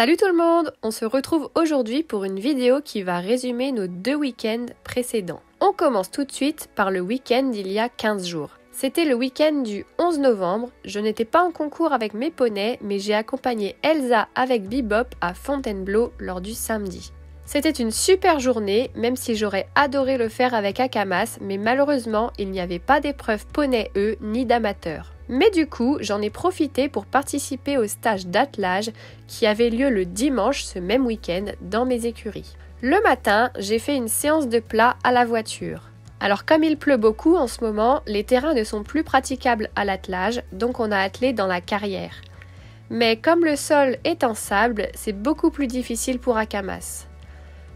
Salut tout le monde! On se retrouve aujourd'hui pour une vidéo qui va résumer nos 2 week-ends précédents. On commence tout de suite par le week-end d'il y a 15 jours. C'était le week-end du 11 novembre, je n'étais pas en concours avec mes poneys, mais j'ai accompagné Elsa avec Bebop à Fontainebleau lors du samedi. C'était une super journée, même si j'aurais adoré le faire avec Akamas, mais malheureusement, il n'y avait pas d'épreuve poney E ni d'amateurs. Mais du coup, j'en ai profité pour participer au stage d'attelage qui avait lieu le dimanche ce même week-end dans mes écuries. Le matin, j'ai fait une séance de plat à la voiture. Alors comme il pleut beaucoup en ce moment, les terrains ne sont plus praticables à l'attelage, donc on a attelé dans la carrière. Mais comme le sol est en sable, c'est beaucoup plus difficile pour Akamas.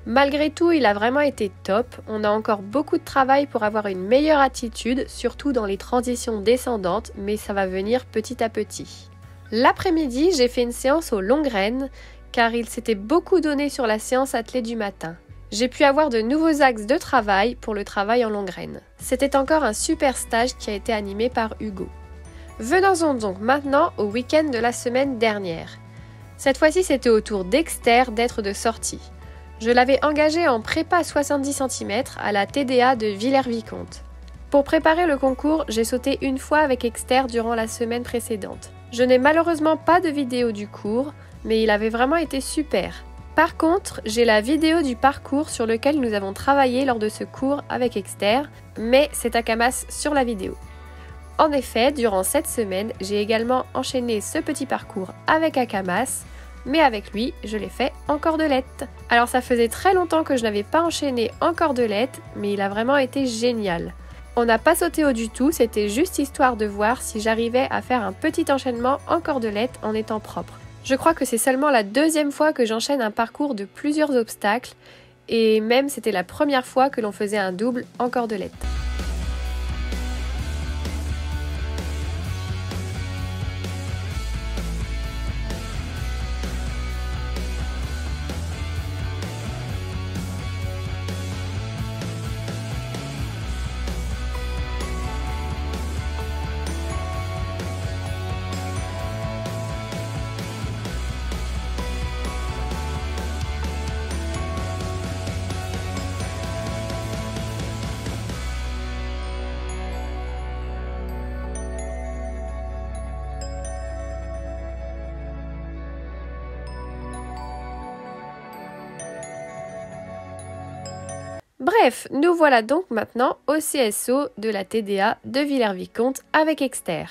Malgré tout, il a vraiment été top, on a encore beaucoup de travail pour avoir une meilleure attitude, surtout dans les transitions descendantes, mais ça va venir petit à petit. L'après-midi, j'ai fait une séance aux longues rênes, car il s'était beaucoup donné sur la séance attelée du matin. J'ai pu avoir de nouveaux axes de travail pour le travail en longue rêne. C'était encore un super stage qui a été animé par Hugo. Venons-en donc maintenant au week-end de la semaine dernière. Cette fois-ci, c'était au tour d'Exter d'être de sortie. Je l'avais engagé en prépa 70 cm à la TDA de Villers-Vicomte. Pour préparer le concours, j'ai sauté une fois avec Exter durant la semaine précédente. Je n'ai malheureusement pas de vidéo du cours, mais il avait vraiment été super. Par contre, j'ai la vidéo du parcours sur lequel nous avons travaillé lors de ce cours avec Exter, mais c'est Akamas sur la vidéo. En effet, durant cette semaine, j'ai également enchaîné ce petit parcours avec Akamas, mais avec lui, je l'ai fait en cordelette. Alors ça faisait très longtemps que je n'avais pas enchaîné en cordelette, mais il a vraiment été génial. On n'a pas sauté haut du tout, c'était juste histoire de voir si j'arrivais à faire un petit enchaînement en cordelette en étant propre. Je crois que c'est seulement la deuxième fois que j'enchaîne un parcours de plusieurs obstacles, et même c'était la première fois que l'on faisait un double en cordelette. Bref, nous voilà donc maintenant au CSO de la TDA de Villers-Vicomte avec Exter.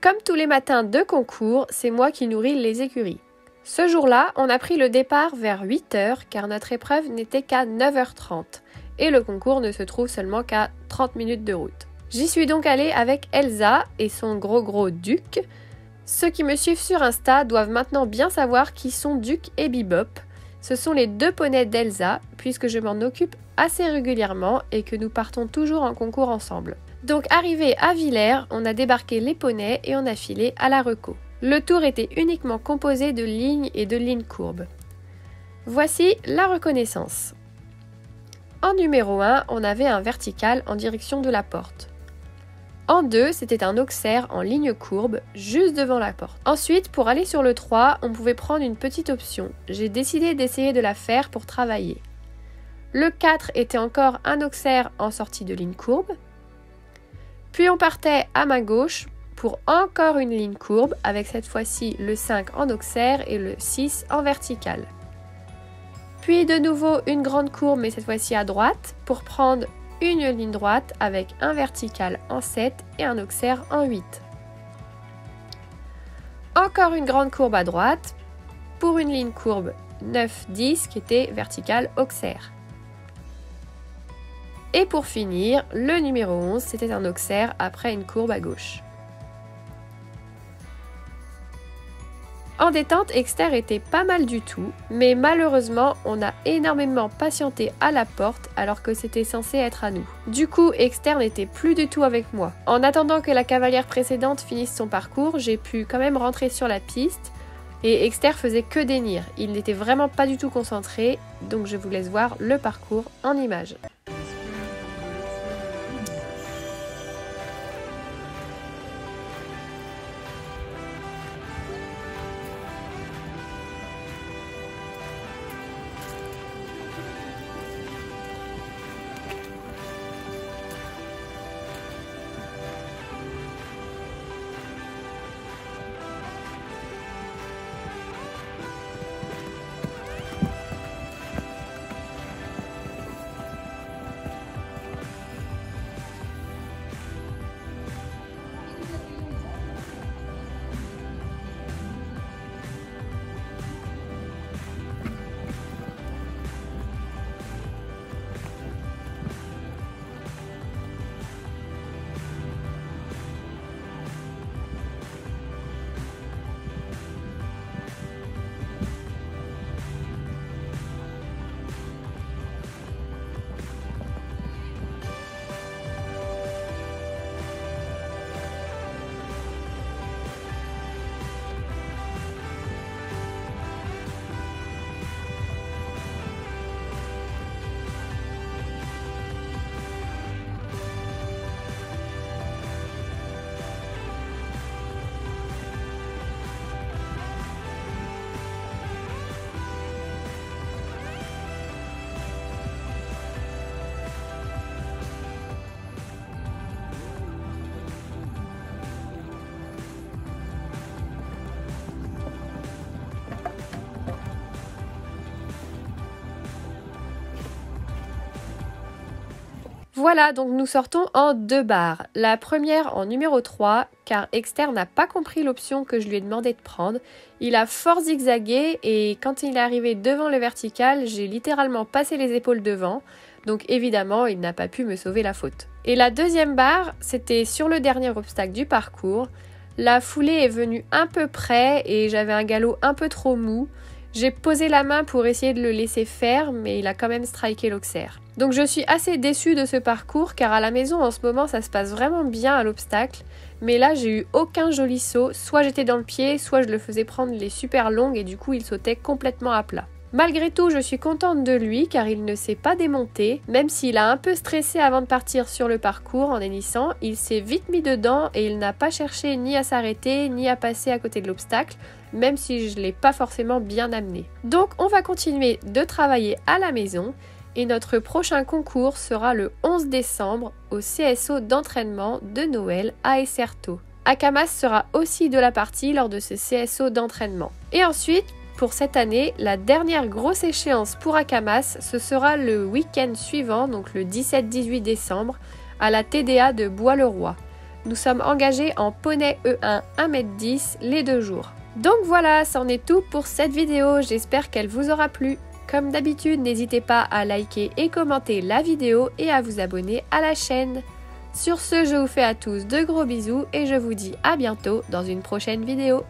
Comme tous les matins de concours, c'est moi qui nourris les écuries. Ce jour-là, on a pris le départ vers 8 h car notre épreuve n'était qu'à 9 h 30 et le concours ne se trouve seulement qu'à 30 minutes de route. J'y suis donc allée avec Elsa et son gros Duc. Ceux qui me suivent sur Insta doivent maintenant bien savoir qui sont Duc et Bebop. Ce sont les 2 poneys d'Elsa, puisque je m'en occupe assez régulièrement et que nous partons toujours en concours ensemble. Donc arrivé à Villers, on a débarqué les poneys et on a filé à la reco. Le tour était uniquement composé de lignes et de lignes courbes. Voici la reconnaissance. En numéro 1, on avait un vertical en direction de la porte. En 2, c'était un auxerre en ligne courbe, juste devant la porte. Ensuite, pour aller sur le 3, on pouvait prendre une petite option. J'ai décidé d'essayer de la faire pour travailler. Le 4 était encore un auxerre en sortie de ligne courbe. Puis on partait à ma gauche pour encore une ligne courbe, avec cette fois-ci le 5 en auxerre et le 6 en vertical. Puis de nouveau une grande courbe, mais cette fois-ci à droite, pour prendre une ligne droite avec un vertical en 7 et un auxerre en 8. Encore une grande courbe à droite pour une ligne courbe 9-10 qui était verticale auxerre. Et pour finir, le numéro 11, c'était un auxerre après une courbe à gauche. En détente, Exter était pas mal du tout, mais malheureusement, on a énormément patienté à la porte alors que c'était censé être à nous. Du coup, Exter n'était plus du tout avec moi. En attendant que la cavalière précédente finisse son parcours, j'ai pu quand même rentrer sur la piste et Exter faisait que dénir. Il n'était vraiment pas du tout concentré, donc je vous laisse voir le parcours en images. Voilà, donc nous sortons en 2 barres. La première en numéro 3, car Exter n'a pas compris l'option que je lui ai demandé de prendre. Il a fort zigzagué et quand il est arrivé devant le vertical, j'ai littéralement passé les épaules devant. Donc évidemment, il n'a pas pu me sauver la faute. Et la deuxième barre, c'était sur le dernier obstacle du parcours. La foulée est venue un peu près et j'avais un galop un peu trop mou. J'ai posé la main pour essayer de le laisser faire, mais il a quand même striké l'Auxerre. Donc je suis assez déçue de ce parcours car à la maison en ce moment ça se passe vraiment bien à l'obstacle. Mais là j'ai eu aucun joli saut, soit j'étais dans le pied, soit je le faisais prendre les super longues et du coup il sautait complètement à plat. Malgré tout, je suis contente de lui car il ne s'est pas démonté. Même s'il a un peu stressé avant de partir sur le parcours en hennissant, il s'est vite mis dedans et il n'a pas cherché ni à s'arrêter ni à passer à côté de l'obstacle, même si je ne l'ai pas forcément bien amené. Donc on va continuer de travailler à la maison et notre prochain concours sera le 11 décembre au CSO d'entraînement de Noël à Esserto. Akamas sera aussi de la partie lors de ce CSO d'entraînement. Et ensuite, pour cette année, la dernière grosse échéance pour Akamas, ce sera le week-end suivant, donc le 17-18 décembre, à la TDA de Bois-le-Roi. Nous sommes engagés en poney E1 1m10 les 2 jours. Donc voilà, c'en est tout pour cette vidéo, j'espère qu'elle vous aura plu. Comme d'habitude, n'hésitez pas à liker et commenter la vidéo et à vous abonner à la chaîne. Sur ce, je vous fais à tous de gros bisous et je vous dis à bientôt dans une prochaine vidéo.